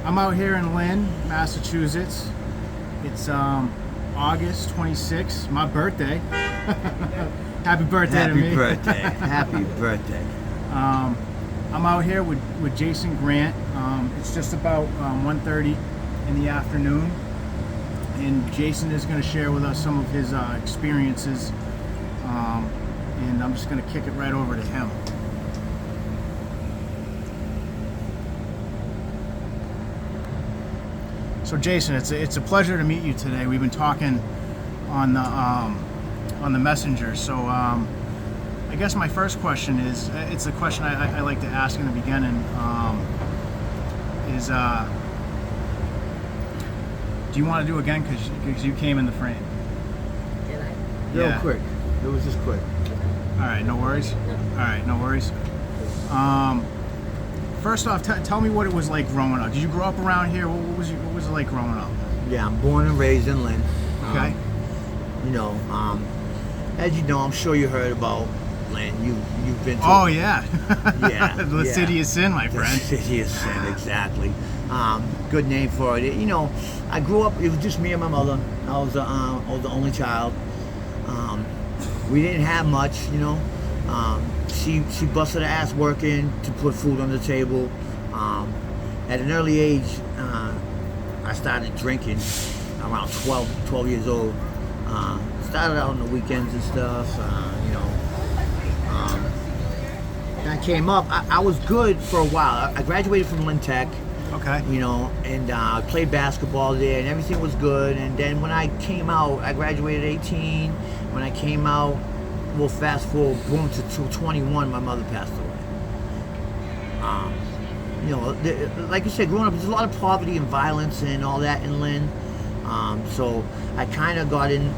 I'm out here in Lynn, Massachusetts. It's August 26th, my birthday. Happy birthday to me. Happy birthday. Happy birthday. I'm out here with Jason Grant. It's just about 1:30 in the afternoon, and Jason is going to share with us some of his experiences, and I'm just going to kick it right over to him. So Jason, it's a pleasure to meet you today. We've been talking on the messenger. So I guess my first question is, it's a question I like to ask in the beginning, is do you want to do it again because you came in the frame? Did I? Real quick. It was just quick. All right, no worries. All right, no worries. First off, tell me what it was like growing up. Did you grow up around here? What was it like growing up? Yeah, I'm born and raised in Lynn. Okay. As you know, I'm sure you heard about Lynn. You've been to. Oh yeah. Yeah. The yeah. city of sin, my The friend. city of sin, exactly. Good name for it. I grew up. It was just me and my mother. I was the only child. We didn't have much, She busted her ass working to put food on the table. At an early age, I started drinking around 12 years old. Started out on the weekends and stuff, I came up. I was good for a while. I graduated from Lynn Tech. Okay. And I played basketball there, and everything was good. And then when I came out, I graduated at 18. When I came out, well, fast forward, boom, to 21, my mother passed away. Like you said, growing up, there's a lot of poverty and violence and all that in Lynn. So I kind of got in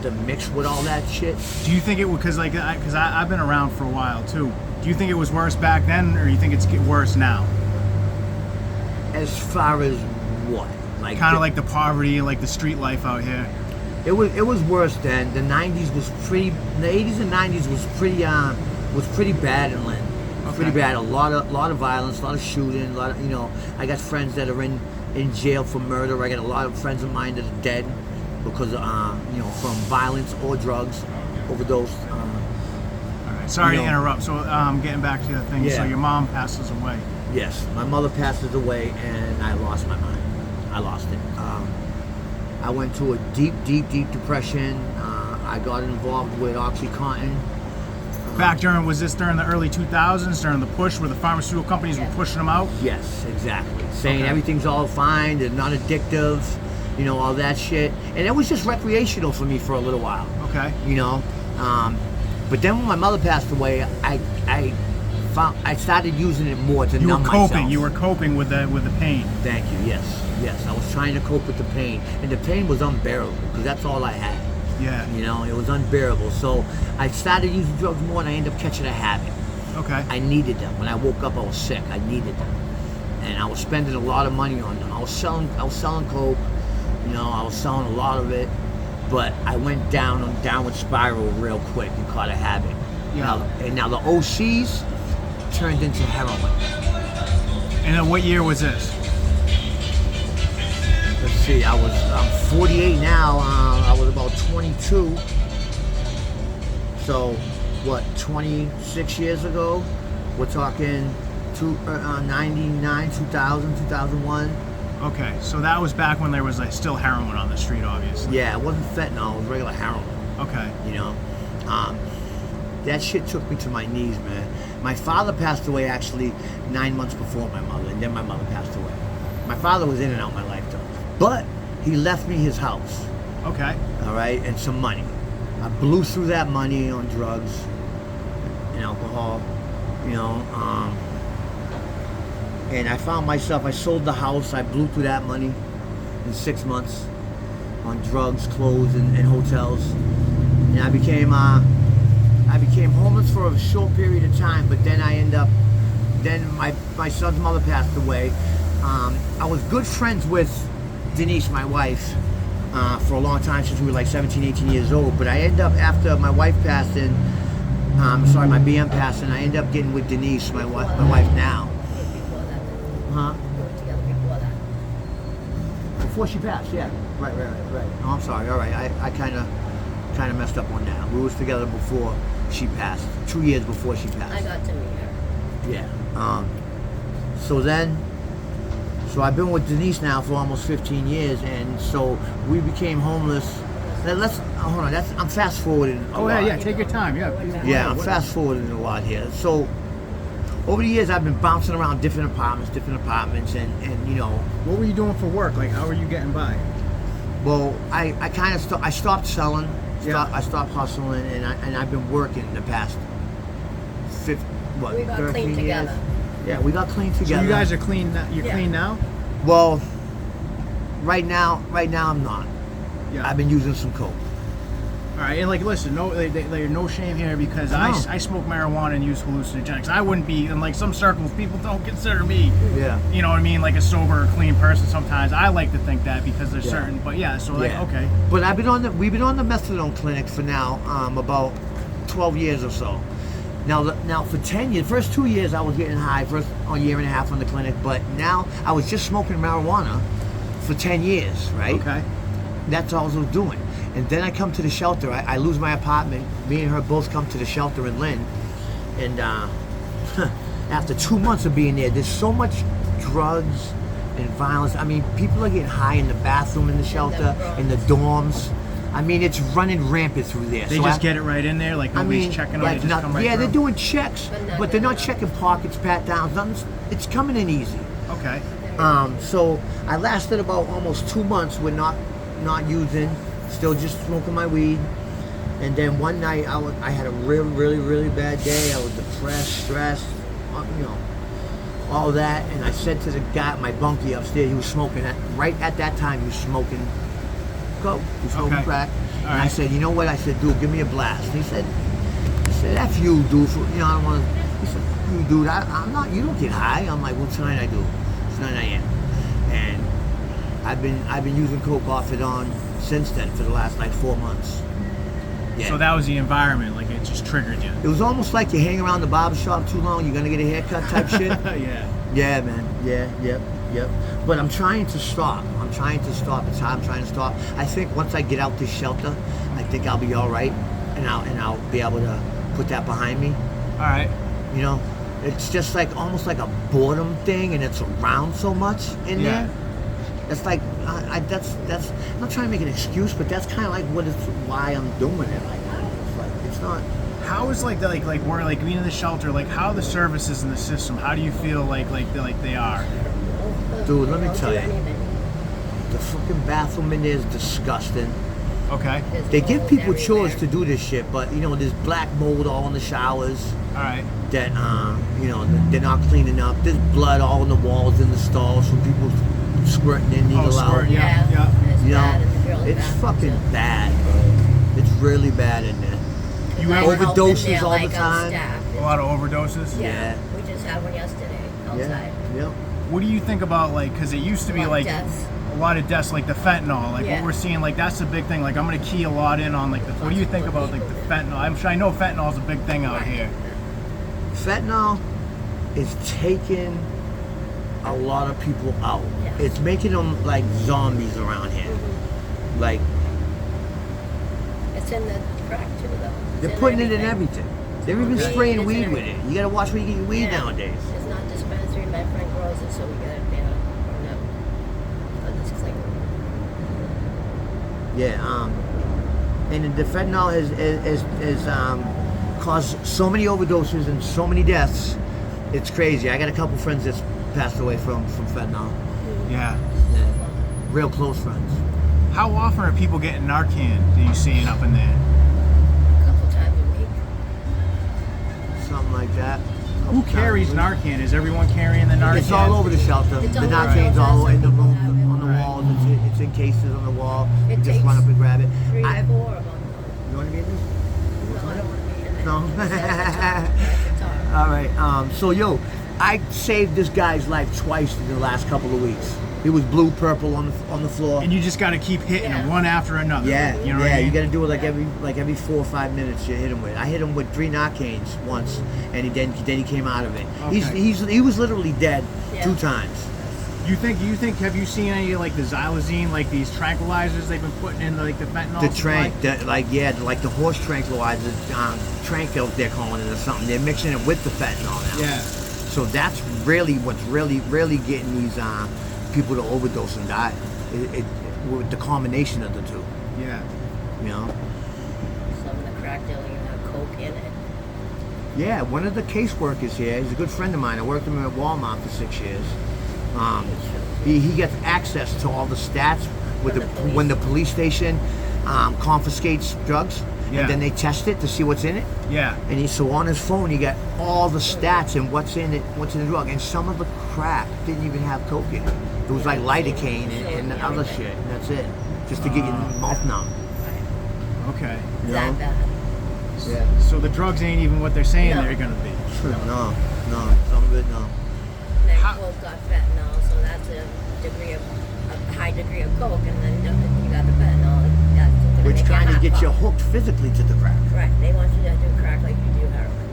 the mix with all that shit. Do you think it would, because I've been around for a while too. Do you think it was worse back then, or you think it's worse now? As far as what? Like kind of like the poverty, like the street life out here. It was worse then. The 90s was pretty. The 80s and 90s was pretty bad in Lynn. Okay. Pretty bad. A lot of violence, a lot of shooting, a lot of I got friends that are in jail for murder. I got a lot of friends of mine that are dead because from violence or drugs, overdose. All right. Sorry to interrupt. So getting back to the thing. Yeah. So your mom passes away. Yes, my mother passes away, and I lost my mind. I lost it. I went to a deep depression. I got involved with OxyContin. Was this during the early 2000s, during the push where the pharmaceutical companies were pushing them out? Yes, exactly. Saying Okay. everything's all fine, they're not addictive, all that shit. And it was just recreational for me for a little while. Okay. But then when my mother passed away, I started using it more to numb myself. You were coping with the pain. Thank you. Yes. I was trying to cope with the pain, and the pain was unbearable because that's all I had. Yeah. It was unbearable. So I started using drugs more, and I ended up catching a habit. Okay. I needed them. When I woke up, I was sick. I needed them, and I was spending a lot of money on them. I was selling coke. I was selling a lot of it, but I went down on downward spiral real quick and caught a habit. Yeah. Now the OCs turned into heroin. And then what year was this? Let's see, I'm 48 now. I was about 22. So, 26 years ago? We're talking 99, 2000, 2001. Okay, so that was back when there was still heroin on the street, obviously. Yeah, it wasn't fentanyl, it was regular heroin. Okay. That shit took me to my knees, man. My father passed away actually 9 months before my mother, and then my mother passed away. My father was in and out of my life though. But he left me his house. Okay. All right, and some money. I blew through that money on drugs and alcohol, and I found myself, I sold the house, I blew through that money in 6 months on drugs, clothes, and hotels. And I became homeless for a short period of time, but then then my son's mother passed away. I was good friends with Denise, my wife, for a long time, since we were like 17, 18 years old. But I ended up, after my wife passed and, my BM passed, and I ended up getting with Denise, my wife now. Before that. Huh? We were together before that. before she passed. Yeah. Right. No, I'm sorry. All right. I kind of messed up on that. We was together before she passed. 2 years before she passed. I got to meet her. Yeah. So I've been with Denise now for almost 15 years, and so we became homeless. Let's hold on. I'm fast forwarding. Oh yeah. Take your time. Yeah. Yeah, I'm fast forwarding a lot here. So over the years, I've been bouncing around different apartments, and you know. What were you doing for work? Like, how were you getting by? Well, I stopped selling. Yeah. I stopped hustling, and I've been working the past 13 We got clean years. together. Yeah, we got clean together. So you guys are clean. You're Yeah. clean now. Well, right now I'm not. Yeah. I've been using some coke. All right, and like, listen, there's no shame here because No. I smoke marijuana and use hallucinogenics. I wouldn't be in like some circles. People don't consider me, Yeah. you know what I mean, like a sober or clean person. Sometimes I like to think that because there's Yeah. certain, but yeah. So like, Yeah. okay, But we've been on the methadone clinic for now about 12 years or so. Now for 10 years, first 2 years I was getting high, first a year and a half on the clinic, but now I was just smoking marijuana for 10 years, right? okay, That's all I was doing. And then I come to the shelter. I lose my apartment. Me and her both come to the shelter in Lynn. And after 2 months of being there, there's so much drugs and violence. I mean, people are getting high in the bathroom in the shelter, in the dorms. I mean, it's running rampant through there. they just get it right in there, like nobody's checking on it. Just come right yeah, they're through. doing checks, but they're not checking pockets, pat downs. Nothing. It's coming in easy. Okay, So I lasted about almost 2 months with not using, still just smoking my weed. And then one night I had a really bad day. I was depressed, stressed, you know, all that. And I said to the guy, my bunkie upstairs, he was smoking. Right at that time, he was smoking coke. He was smoking Okay. crack. All And I right. said, you know what? I said, dude, give me a blast. And he said, F you, dude. You know, I don't want to. He said, you, dude, I'm not. You don't get high. I'm like, well, tonight I do. Tonight I am. And I've been using coke off and on since then for the last like 4 months. Yeah. so that was the environment, like it just triggered you. It was almost like you hang around the barber shop too long, you're gonna get a haircut type shit. Yeah. Yeah, man. Yeah, yep. But I'm trying to stop. It's how I'm trying to stop. I think once I get out this shelter, I think I'll be all right, and I'll be able to put that behind me. All right. You know, it's just like almost like a boredom thing, and it's around so much in Yeah. there. That's like that's I'm not trying to make an excuse, but that's kind of like why I'm doing it. It's not. How is like we're like being in the shelter, like how are the services in the system? How do you feel like they are? Dude, let me Don't tell do you. anything. The fucking bathroom in there is disgusting. Okay. There's They give mold people chores everywhere. to do this shit, but you know, there's black mold all in the showers All right. that you know, they're not cleaning up. There's blood all in the walls in the stalls from people squirting in, needle out. squirt, yeah. It's You bad know, in the girls' it's bathroom, fucking too. bad, bro. It's really bad in there. You I ever- help in Overdoses there, all the like, on time? staff. A lot of overdoses. Yeah. We just had one yesterday outside. Yeah. What do you think about like, because it used to be A lot of like deaths. a lot of deaths, like the fentanyl, like Yeah. what we're seeing, like that's the big thing. Like I'm gonna key a lot in on like the. What do you think about like the fentanyl? I know fentanyl is a big thing out here. Fentanyl is taking a lot of people out. Yeah. It's making them like zombies around here. Like It's in the crack too, though. It's they're putting it in everything. everything. They're even Okay. spraying It's weed in with it. You gotta watch where you get your weed Yeah. nowadays. It's not dispensary. My friend grows it, so we got it there. Or no. I'll just clean it. Yeah, and the fentanyl has caused so many overdoses and so many deaths. It's crazy. I got a couple friends that's passed away from fentanyl. Yeah. Yeah. Real close friends. How often are people getting Narcan? Are you seeing up in there? A couple times a week. Something like that. Who carries Narcan? Is everyone carrying the Narcan? It's all over the shelter. It's The all over. Narcan's all in the Some room, people have it. on the Right. walls. It's in cases on the wall. It You just takes run up and grab it. 3 I- by 4 of them. You want to get this? No, I don't want to be in there. No? It's at the top. All right. So yo, I saved this guy's life twice in the last couple of weeks. He was blue, purple on the floor. And you just got to keep hitting them one after another. Yeah, You know what I mean? you got to do it like every 4 or 5 minutes. You hit him with. I hit him with 3 Narcans once, and then he came out of it. Okay. He was literally dead Yeah. 2 times. You think? Have you seen any like the xylazine, like these tranquilizers they've been putting in, like the fentanyl? Like the horse tranquilizers, Tranquil they're calling it or something. They're mixing it with the fentanyl now. Yeah. So that's really what's really getting these people to overdose and die. It with the combination of the two. Yeah. You know. Some of the crack dealing have coke in it. Yeah, one of the caseworkers here, he's a good friend of mine. I worked with him at Walmart for 6 years. He gets access to all the stats with when the police station confiscates drugs, and then they test it to see what's in it. Yeah. And so on his phone, he got all the stats and what's in it, what's in the drug. And some of the crack didn't even have coke in it. It was like lidocaine and other shit. And that's it, just to get your mouth numb. Okay. You That know? bad. Yeah. So the drugs ain't even what they're saying No. they're gonna be. No, some of it, no. Then How- coke got fentanyl, so that's a high degree of coke, and then you got the fentanyl. That's gonna Which make kind of hot gets you pop. hooked physically to the crack. Right, they want you to do crack like you do heroin.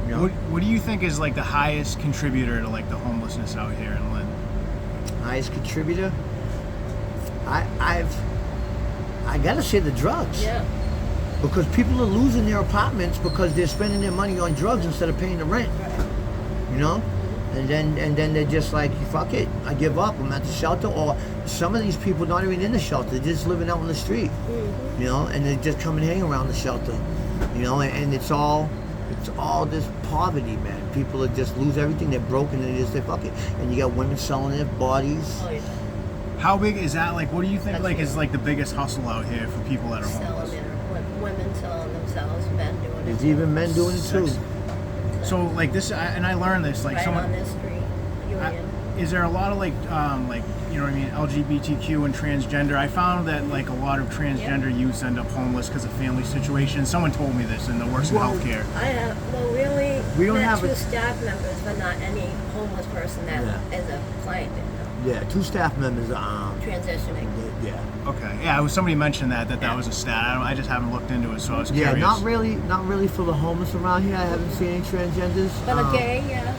You know? What do you think is like the highest contributor to like the homelessness out here in Lynn? Highest contributor? I gotta say the drugs. Yeah. Because people are losing their apartments because they're spending their money on drugs instead of paying the rent. You know? And then they're just like, fuck it, I give up, I'm at the shelter. Or some of these people not even in the shelter, they're just living out on the street. You know, and they just come and hang around the shelter. You know, and it's all this poverty, man. People are just lose everything, they're broken, and they just say fuck it. And you got women selling their bodies. Oh, yeah. How big is that? Like, what do you think That's like big. is like the biggest hustle out here for people that are homeless? Selling it, women selling themselves, men doing it. There's too. even men doing it too. So like this, and I learned this like Right someone. on this street, Union. Is there a lot of like you know what I mean, LGBTQ and transgender? I found that like a lot of transgender youths end up homeless because of family situations. Someone told me this, and that works in Well, healthcare. We only We don't met have two a- staff members, but not any homeless person that is a client. Yeah, 2 staff members Transitioning. yeah. Okay, yeah, it was somebody mentioned that Yeah. was a stat. I just haven't looked into it, so I was Yeah, curious. not really for the homeless around here. I haven't seen any transgenders. But a gay, yeah.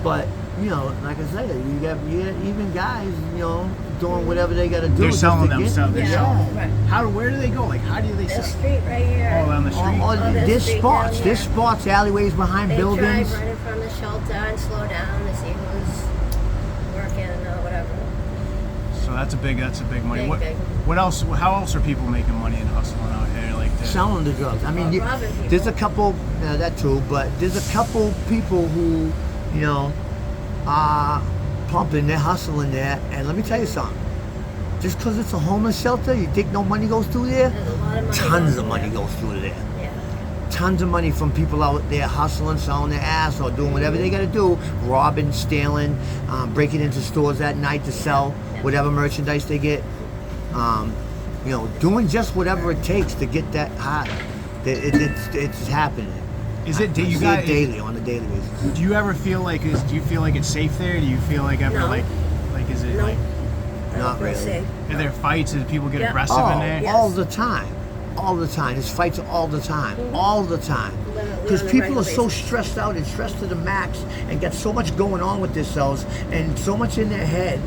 But you know, like I said, you got even guys, you know, doing whatever they got to do. They're just selling to get- themselves. They're Yeah, selling. right. Where do they go? Like, how do they This sell? street right here. Oh, on the street. this There's street spots. down There's here. spots, alleyways behind They buildings. drive right in front of the shelter and slow down to see who's working or whatever. So that's a big money. Big. What else? How else are people making money and hustling out here? Like this? Selling the drugs. I mean, Well, robbing people. there's a couple, that too, but there's a couple people who, you know, are pumping, they're hustling there. And let me tell you something. Just because it's a homeless shelter, you think no money goes through there? There's a lot of money. Tons going of money through goes through there. there. Yeah. Tons of money from people out there hustling, selling their ass, or doing whatever they got to do, robbing, stealing, breaking into stores at night to sell whatever merchandise they get. You know, doing just whatever it takes to get that high. It's happening. Is it? Do I you see guys? it daily on a daily basis? Do you ever feel like? Do you feel like it's safe there? Do you feel like ever No. like is it No. like? I don't Not feel really. safe. Are there fights? Do people get Yeah. aggressive in there? Yes. All the time. All the time. There's fights all the time. All the time. Literally Because on a people are regular so basis. stressed out and stressed to the max and got so much going on with themselves and so much in their head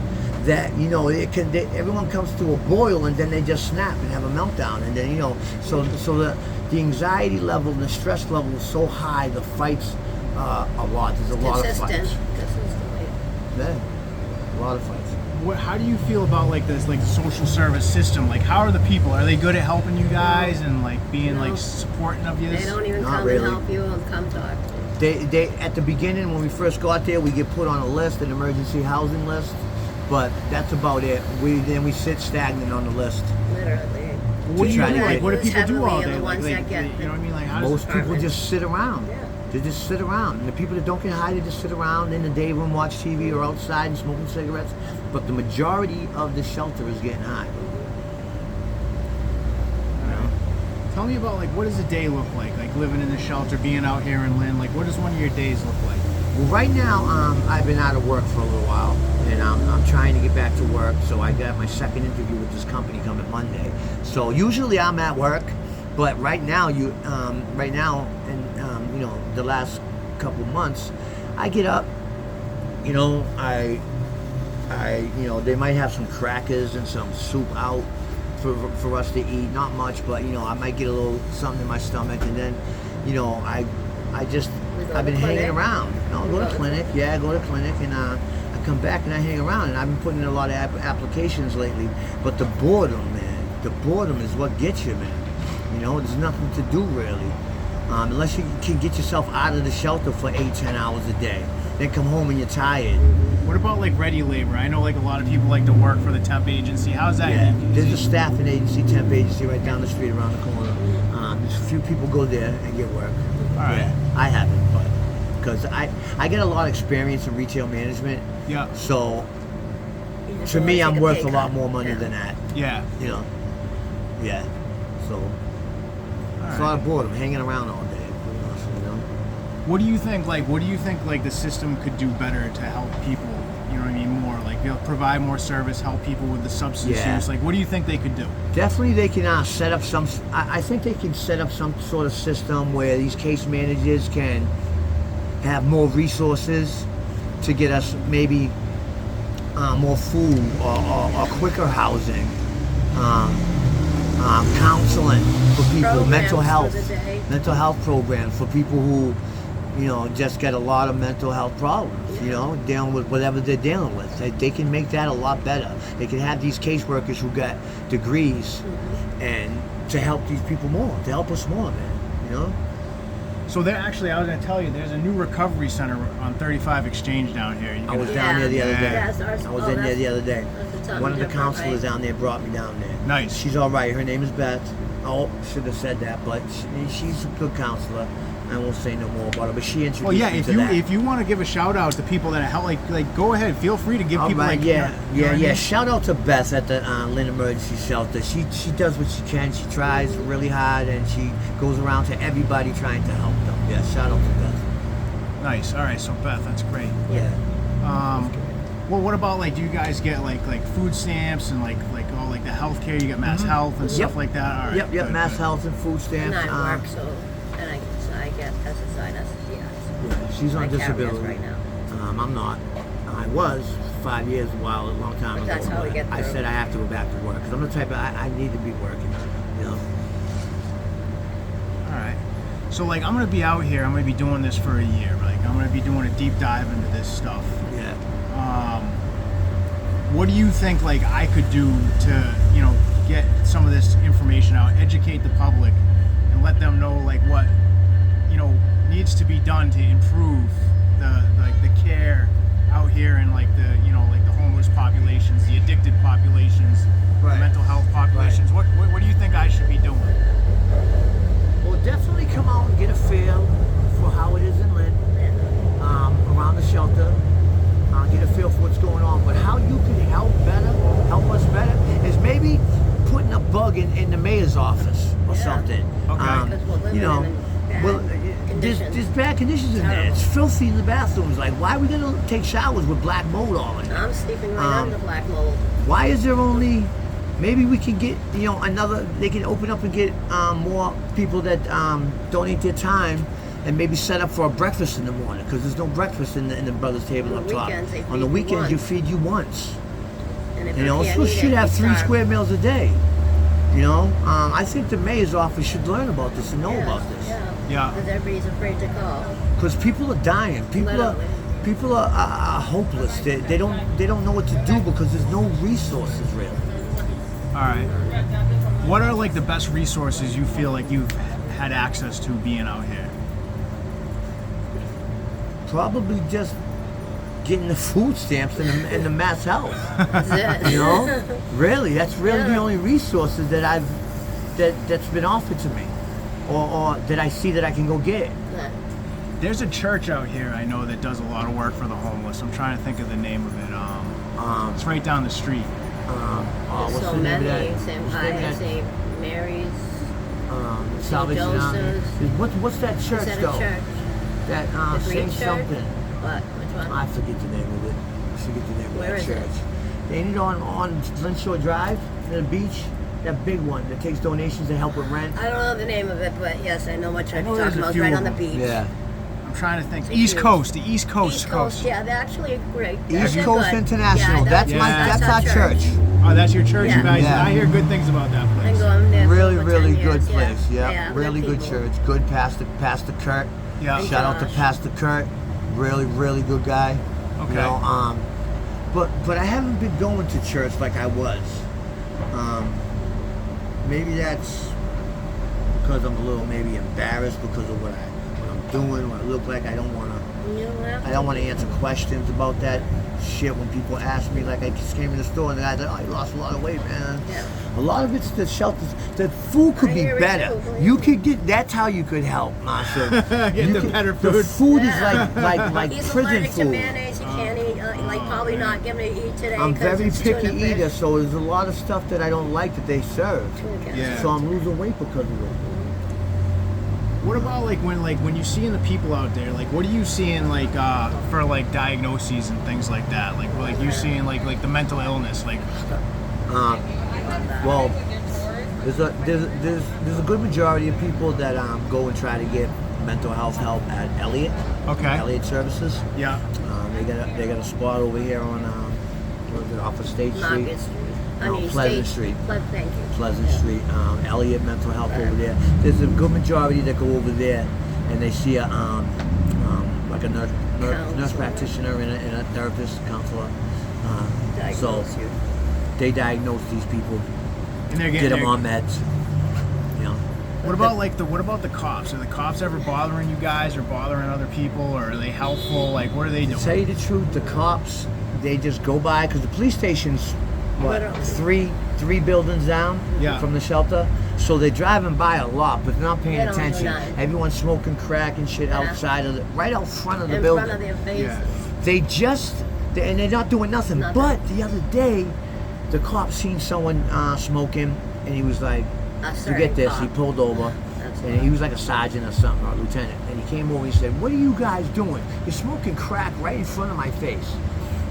that, you know, everyone comes to a boil and then they just snap and have a meltdown. And then, you know, so the anxiety level and the stress level is so high, the fights a lot. There's a lot of Consistent. fights. Consistently. Yeah. A lot of fights. How do you feel about like this like social service system? Like, how are the people? Are they good at helping you guys and like being No. like supporting of you? They don't even Not come really. and help you and come talk. They at the beginning when we first got there, we get put on a list, an emergency housing list, but that's about it. Then we sit stagnant on the list. Literally. What do you try do? to Like, get- what do people do all Heavily in day? the Like, ones that get you know what I mean? Like, how does Most people apartment. just sit around. Yeah. They just sit around. And the people that don't get high, they just sit around in the day room, watch TV, or outside and smoking cigarettes. But the majority of the shelter is getting high. Tell me about like what does a day look like? Like living in the shelter, being out here in Lynn. Like, what does one of your days look like? Well, right now, I've been out of work for a little while, and I'm trying to get back to work. So I got my second interview with this company coming Monday. So usually I'm at work, but right now, and you know, the last couple months, I get up, you know, I they might have some crackers and some soup out for us to eat. Not much, but I might get a little something in my stomach, and then, I've been hanging around. No, go to clinic. Yeah, go to clinic, and I come back and I hang around, and I've been putting in a lot of applications lately. But the boredom, man, the boredom is what gets you, man. There's nothing to do really, unless you can get yourself out of the shelter for 8-10 hours a day. Then come home and you're tired. What about like ready labor? I know like a lot of people like to work for the temp agency. How's that? Yeah, there's a staffing agency, temp agency right down the street around the corner. There's a few people go there and get work. All right. Yeah, I haven't, but because I get a lot of experience in retail management. Yeah. So to me, I'm worth a lot more money than that. Yeah. Yeah. So it's a lot of boredom, hanging around all day. What do you think? Like the system could do better to help people? You know what I mean? More like they'll provide more service, help people with the substance use. Like, what do you think they could do? Definitely, they can set up some. I think they can set up some sort of system where these case managers can have more resources to get us maybe more food or quicker housing, counseling for people, mental health programs for people who just get a lot of mental health problems, dealing with whatever they're dealing with. They can make that a lot better. They can have these caseworkers who got degrees and to help these people more, to help us more, man, So there actually, I was going to tell you, there's a new recovery center on 35 Exchange down here. I was down there the other day. Yeah, I was in there the other day. One of the counselors down there brought me down there. Nice. She's all right. Her name is Beth. Oh, should have said that, but she's a good counselor. I won't say no more about her, but she introduced me to that. If you want to give a shout out to people that help, like go ahead, feel free to give people. Right, like, yeah. You know what I mean? Shout out to Beth at the Lynn Emergency Shelter. She does what she can. She tries really hard, and she goes around to everybody trying to help them. Yeah, shout out to Beth. Nice. All right, so Beth, that's great. Yeah. Well, what about like, do you guys get like food stamps and like all like the healthcare? You get Mass Health and stuff like that. All right. Yep. Good, Mass good. Health and food stamps. And I work, and I get SSI and SSDI. Yeah, she's on disability right now. I'm not. I was 5 years, a long time ago. That's how we get I through. said I have to go back to work because I'm the type of I need to be working. All right. So like, I'm gonna be out here. I'm gonna be doing this for a year. Like, I'm gonna be doing a deep dive into this stuff. Yeah. What do you think like I could do to get some of this information out, educate the public, and let them know like what needs to be done to improve the care out here and like the like the homeless populations, the addicted populations, the mental health populations. Right. What do you think I should be doing? Well, definitely come out and get a feel for how it is in Lynn, around the shelter. Get a feel for what's going on. But how you can help us better, is maybe putting a bug in the mayor's office or something. There's bad conditions in there. It's filthy in the bathrooms. Like, why are we gonna take showers with black mold all in? I'm sleeping right under black mold. Why is there only? Maybe we can get they can open up and get more people that donate their time. And maybe set up for a breakfast in the morning, because there's no breakfast in the Brothers Table up top. On the weekends, you feed you once. And So we should have 3 square meals a day. I think the mayor's office should learn about this and know about this. Yeah. Because everybody's afraid to call. Because people are dying. People are hopeless. They don't know what to do because there's no resources really. All right. What are like the best resources you feel like you've had access to being out here? Probably just getting the food stamps and the Mass Health. That's it. Really, that's really the only resources that's been offered to me, or that I see that I can go get. There's a church out here I know that does a lot of work for the homeless. I'm trying to think of the name of it. It's right down the street. What's so the name of many. that? St. Mary's. Salvation Army. What's that church Is that though? a church? That The Greek Saint church? something. What? Which one? I forget the name of it. Where that is church. it? Ain't it on Lynn Shore Drive, near the beach? That big one that takes donations to help with rent. I don't know the name of it, but yes, I know what church I know you're there's talking a about. It's few right of on the them. beach. Yeah. I'm I'm trying to think. It's East huge. Coast, the East Coast. East Coast, yeah, they're actually great. East They're Coast good. International. Yeah, That's our church. Oh, that's your church, Yeah. you guys. Yeah. I hear good things about that Been place. going there for Really, over really 10 good years, place. Yeah, Yeah, really good people. church. Good Pastor Kurt. Yeah. And Shout out to Josh. Pastor Kurt. Really, really good guy. Okay. You know, but I haven't been going to church like I was. Maybe that's because I'm a little maybe embarrassed because of what I'm doing, what I look like. I don't want to answer questions about that shit when people ask me. Like I just came in the store and the guy's like, "Oh, you lost a lot of weight, man." Yeah. A lot of it's the shelters. The food could I be hear it better. too, You could get. That's how you could help, Masha. Get the better The food. food is Yeah. like He's prison allergic to food. mayonnaise. He can't eat. Like probably not give him to eat today. I'm 'cause very it's picky tuna fish. eater, so there's a lot of stuff that I don't like that they serve. Tuna fish. Yeah. So I'm losing weight because of it. What about when you seeing the people out there? Like, what are you seeing for like diagnoses and things like that? Like you seeing like the mental illness? Like, Well, there's a good majority of people that go and try to get mental health help at Elliott. okay, Elliott Services. yeah, They got a spot over here on what is it, off of State Street. Market Street. No, Pleasant Street. Thank you. Pleasant Yeah. Street, Elliott Mental Health over there. There's a good majority that go over there, and they see a like a nurse Counselor. practitioner and a therapist, counselor. So Diagnose you. they diagnose these people, and they're get getting them on meds. You know, What about the cops? Are the cops ever bothering you guys or bothering other people, or are they helpful? Like, what are they to doing? tell you the truth, the cops they just go by because the police station's what Literally. three buildings down Yeah. from the shelter. So they're driving by a lot, but they're not paying They don't do attention. nothing. Everyone's smoking crack and shit outside of right out front of the In building. front of their faces. Yeah. And they're not doing nothing. Nothing. But the other day, the cop seen someone smoking, and he was like, A "Forget certain this." cop. He pulled over, That's and he was like a sergeant or something, or a lieutenant. And he came over and he said, "What are you guys doing? You're smoking crack right in front of my face."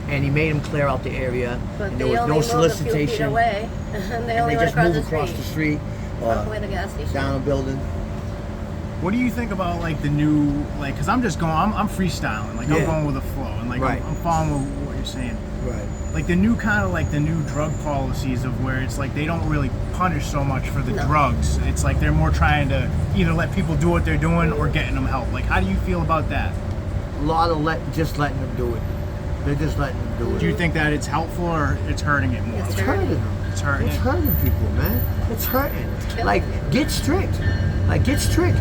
And he made him clear out the area, But and they there was only no moved a few feet solicitation. away, and they And only they went just moved across across the street, Where the gas station. down a building. What do you think about like the new Because I'm just going, I'm freestyling, like I'm Yeah. going with the flow, and like Right. I'm following what you're saying. Right. Like the new drug policies of where it's like they don't really punish so much for the No. drugs. It's like they're more trying to either let people do what they're doing or getting them help. Like, how do you feel about that? A lot of just letting them do it. They're just letting them do it. Do you think that it's helpful or it's hurting it more? It's It's hurting them. It's hurting It's it. hurting people, man. It's hurting. killing Like, you. get strict. Like, get strict.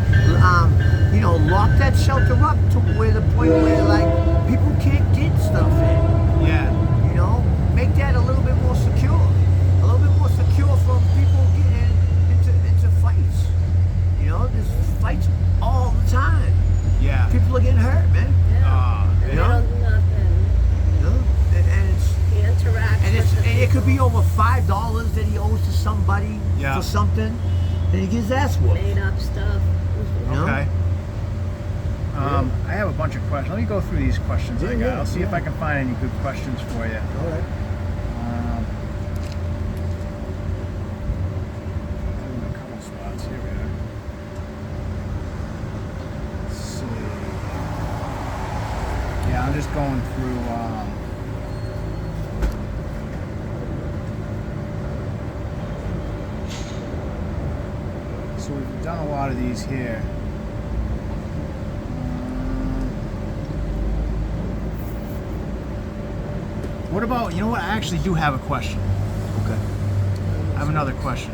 Lock that shelter up to where the point where, like, people can't get stuff in. Yeah. You know? Make that a little bit more secure. A little bit more secure from people getting into fights. You know? There's fights all the time. Yeah. People are getting hurt, man. Ah, And they you know? don't do nothing. You know? And it's... He interacts And, with the it could be people. over $5 that he owes to somebody Yeah. for something, and he gets his ass whooped. Made up stuff. You know? Okay. I have a bunch of questions. Let me go through these questions I got. Yeah, I'll see if I can find any good questions for you. All right. A couple spots here. We are. Let's see. Yeah, I'm just going through. So we've done a lot of these here. What about, you know what, I actually do have a question. Okay. I have another question.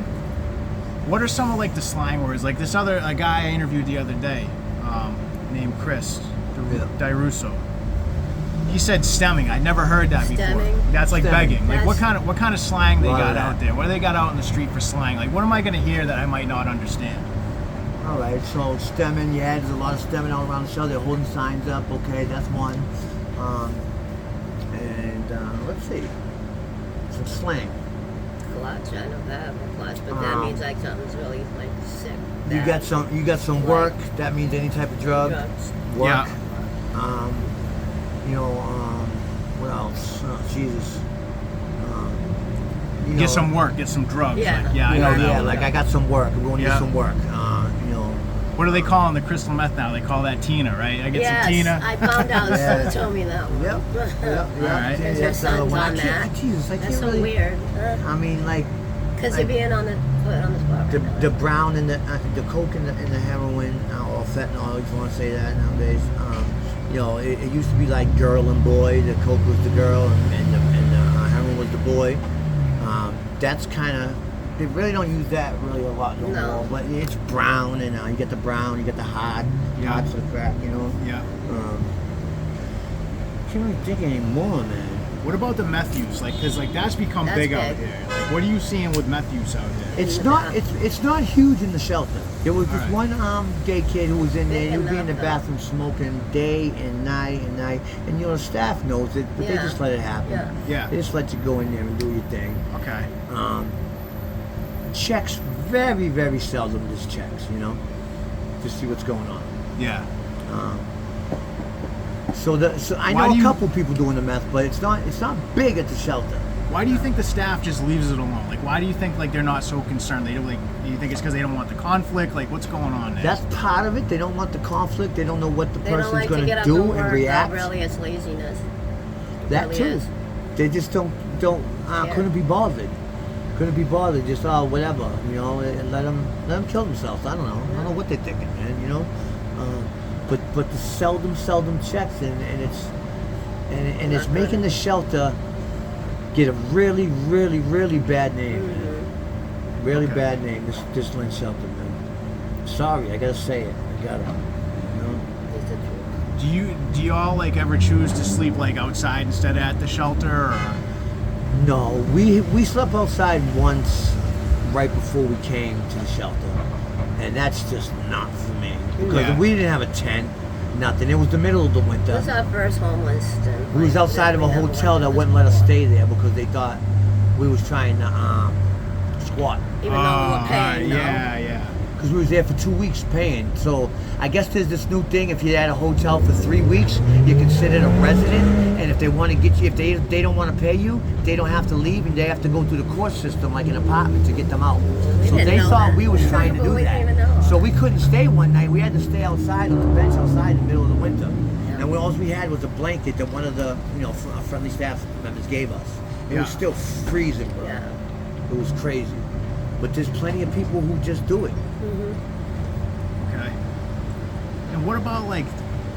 What are some of like the slang words? Like this a guy I interviewed the other day, named Chris DiRusso. He said stemming. I'd never heard that before. Stemming? That's like Stemming. begging. Like That's- what kind of slang they Lot of got that. out there? What do they got out in the street for slang? Like what am I gonna hear that I might not understand? All right. So stemming, yeah, there's a lot of stemming all around the show. They're holding signs up. Okay, that's one. Let's see. Some slang. Clutch, I know that, clutch, but that means like something's really like sick. You got some work. That means any type of drug. Drugs. Work. Yeah. What else? Oh, Jesus. You Get know, some work, get some drugs. Yeah. Like, yeah, I know that Yeah, one. like I got some work. I'm going to Yeah. get some work. What do they call the crystal meth now? They call that Tina, right? I get some Tina. I found out. Yeah. Someone told me that one. Yep. All right. Because your son's when on I can't- that. Jesus, I That's can't so really, weird. I mean, like Because you're being on the spot right now. the brown and the coke and the heroin or fentanyl, if you want to say that nowadays. You know, it used to be like girl and boy. The coke was the girl and the heroin was the boy. That's kind of, they really don't use that really a lot no more. But it's brown, and you get the brown, you get the hot for the crack, you know. Yeah. Can't really think anymore, man. What about the meth use? Like, cause like that's become That's big out big. here. Like, what are you seeing with meth use out here? It's not huge in the shelter. There was this Alright. one gay kid who was in there. Big He would be in the enough, bathroom smoking day and night and night. And you know the staff knows it, but they Yeah. just let it happen. Yeah. Yeah. They just let you go in there and do your thing. Okay. Checks very, very seldom. Just checks, you know, to see what's going on. Yeah. So I Why know do a you- couple people doing the meth, but it's not big at the shelter. Why do you think the staff just leaves it alone? Like, why do you think like they're not so concerned? They don't like. Do you think it's because they don't want the conflict? Like, what's going on there? That's part of it. They don't want the conflict. They don't know what the They don't person's like to going get to up do and and work. react. Really, it's laziness. That really too. is. They just don't couldn't be bothered. Couldn't be bothered. Just whatever, you know, and let them kill themselves. I don't know. I don't know what they're thinking, man. You know, but the seldom checks, and it's making the shelter get a really bad name, man. Really Okay. bad name. This Lynn shelter, man. Sorry, I gotta say it. I gotta. You know. It's the truth. Do y'all like ever choose to sleep like outside instead of at the shelter? Or? No, we slept outside once right before we came to the shelter, and that's just not for me because Yeah. we didn't have a tent, nothing. It was the middle of the winter. This was our first homeless stint. We was outside of a We never hotel went that to wouldn't this let us before. stay there because they thought we was trying to squat. Even though we were paying, no. Yeah. Because we was there for 2 weeks paying. So I guess there's this new thing. If you're at a hotel for 3 weeks, you're considered a resident. And if they want to get you, if they don't want to pay you, they don't have to leave, and they have to go through the court system like an apartment to get them out. So didn't they know thought that. we was trying to do We didn't even that. know. So we couldn't stay one night. We had to stay outside on the bench outside in the middle of the winter. And all we had was a blanket that one of the friendly staff members gave us. It was still freezing, bro. Yeah. It was crazy. But there's plenty of people who just do it. Okay. And what about like,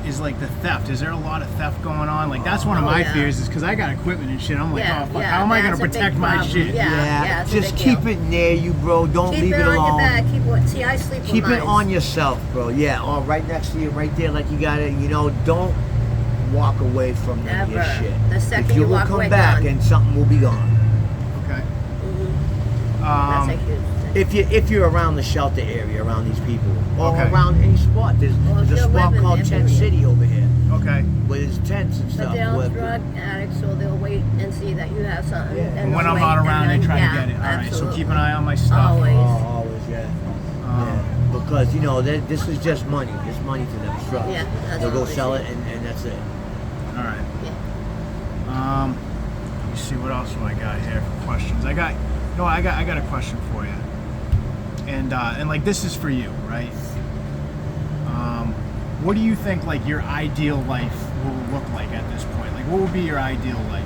is like the theft? Is there a lot of theft going on? Like that's one of my yeah. fears is because I got equipment and shit. I'm like, Yeah, oh fuck, yeah, how am I gonna that's a big protect my problem. shit? Yeah, it's a just big keep deal. it near you, bro. Don't Keep leave it it on alone. your back. See, I sleep Keep with it mine. on yourself, bro. Yeah, or right next to you, right there, like you got it. You know, don't walk away from none of your Never. shit. The second If you you will walk come away, back gone. and something will be gone. Okay. That's a huge thing. If you're around the shelter area, around these people, or Okay. around any spot, there's Well, if a you're spot living called there, Tent maybe. City over here, Okay. where there's tents and But stuff. they're where- drug addicts, so they'll wait and see that you have something. Yeah. And And when they'll I'm wait, not around, and they then, try yeah, to get it. All right. So absolutely. keep an eye on my stuff. Always. Always, yeah. Because, you know, this is just money. It's money to them. It's drugs. Yeah, that's They'll go all they sell see. it, and that's it. All right. Yeah. Let me see what else do I got here for questions. I got a question for you, and like this is for you, right? What do you think like your ideal life will look like at this point? Like, what would be your ideal life?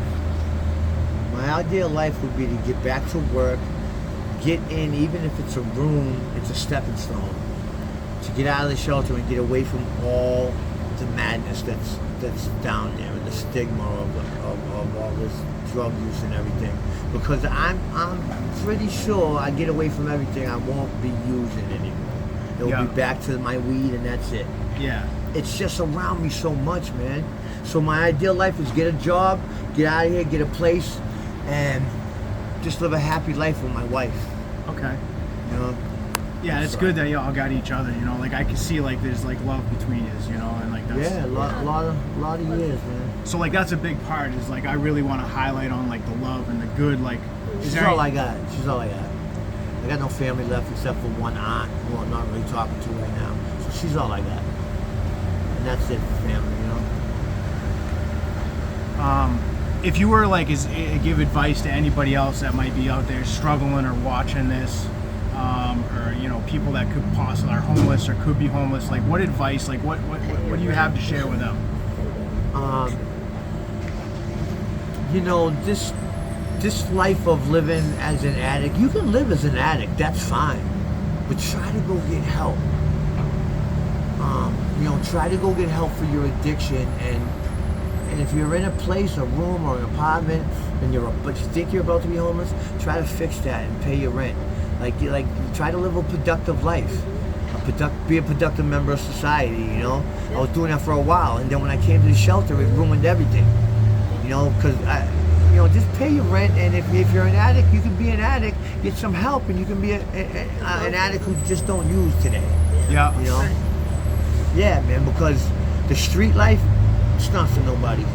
My ideal life would be to get back to work, get in, even if it's a room, it's a stepping stone. To get out of the shelter and get away from all the madness that's down there and the stigma of all this drug use and everything. Because I'm pretty sure I get away from everything, I won't be using anymore. It'll Yeah. be back to my weed and that's it. Yeah. It's just around me so much, man. So my ideal life is get a job, get out of here, get a place, and just live a happy life with my wife. Okay. You know? Yeah, it's good that y'all got each other. You know, like I can see like there's like love between you. You know, and like that's. Yeah, a lot of years, man. So like that's a big part. Is like I really want to highlight on like the love and the good. Like, is She's there all any- I got. She's all I got. I got no family left except for one aunt who I'm not really talking to right now. So she's all I got. And that's it for family, you know? If you were like give advice to anybody else that might be out there struggling or watching this, or people that could possibly are homeless or could be homeless, like what advice, like what do you have to share with them? This life of living as an addict, you can live as an addict, that's fine, but try to go get help. Try to go get help for your addiction, and if you're in a place, a room or an apartment, but you think you're about to be homeless, try to fix that and pay your rent. Like try to live a productive life, be a productive member of society. I was doing that for a while, and then when I came to the shelter, it ruined everything. Because just pay your rent, and if you're an addict, you can be an addict, get some help, and you can be an addict who just don't use today. Yeah. Yeah, man, because the street life, it's not for nobody.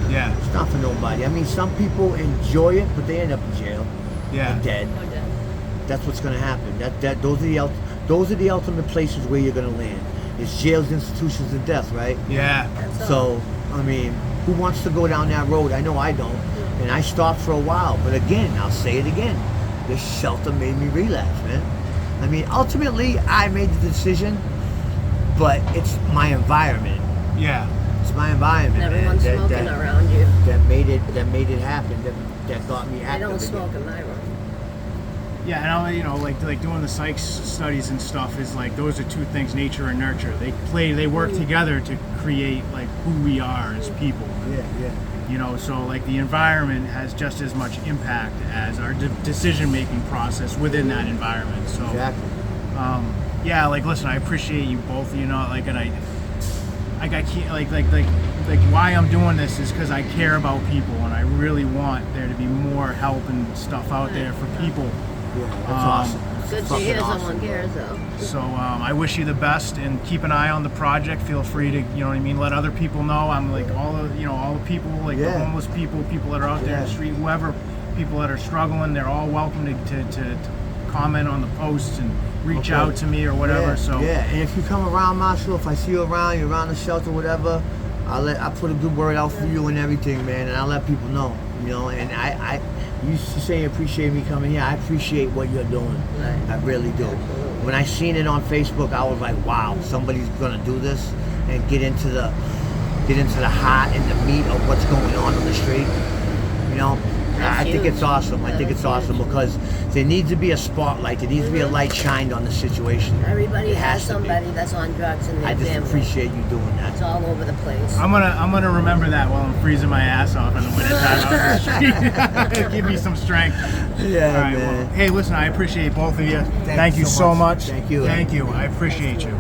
Yeah. It's not for nobody. I mean, some people enjoy it, but they end up in jail. Yeah. And dead. That's what's gonna happen. Those are the ultimate places where you're gonna land. It's jails, institutions, and death, right? Yeah. So, I mean, who wants to go down that road? I know I don't. And I stopped for a while, but again, I'll say it again. This shelter made me relapse, man. I mean, ultimately, I made the decision, but it's my environment. Yeah. It's my environment. Everyone's smoking around you. That made it happen. That got me active. I don't again. smoke in my room. Yeah, and like doing the psych studies and stuff is like those are two things, nature and nurture. They work together to create like who we are as people. Yeah. So like the environment has just as much impact as our decision-making process within that environment. So Exactly. yeah, like listen, I appreciate you both, and I can't like why I'm doing this is because I care about people, and I really want there to be more help and stuff out there for people. Yeah, that's awesome. Good to hear someone cares, though. So I wish you the best, and keep an eye on the project. Feel free to, let other people know. I'm like all the people, like the homeless people that are out there in the street, whoever, people that are struggling, they're all welcome to comment on the posts and reach out to me or whatever. And if you come around Marshall, if I see you around, you're around the shelter, whatever, I put a good word out for you and everything, man, and I'll let people know, and I you used to say you appreciate me coming here. I appreciate what you're doing. Right. I really do. When I seen it on Facebook, I was like, wow, somebody's gonna do this and get into the heart and the meat of what's going on the street. I think it's awesome. I think it's awesome because there needs to be a spotlight. There needs to be a light shined on the situation. Everybody has somebody that's on drugs in their family. I just appreciate you doing that. It's all over the place. I'm gonna remember that while I'm freezing my ass off in the wintertime out the street. Give me some strength. Yeah, all right, man. well, hey, listen, I appreciate both of you. Thank you so much. Thank you. Thank you. I appreciate you.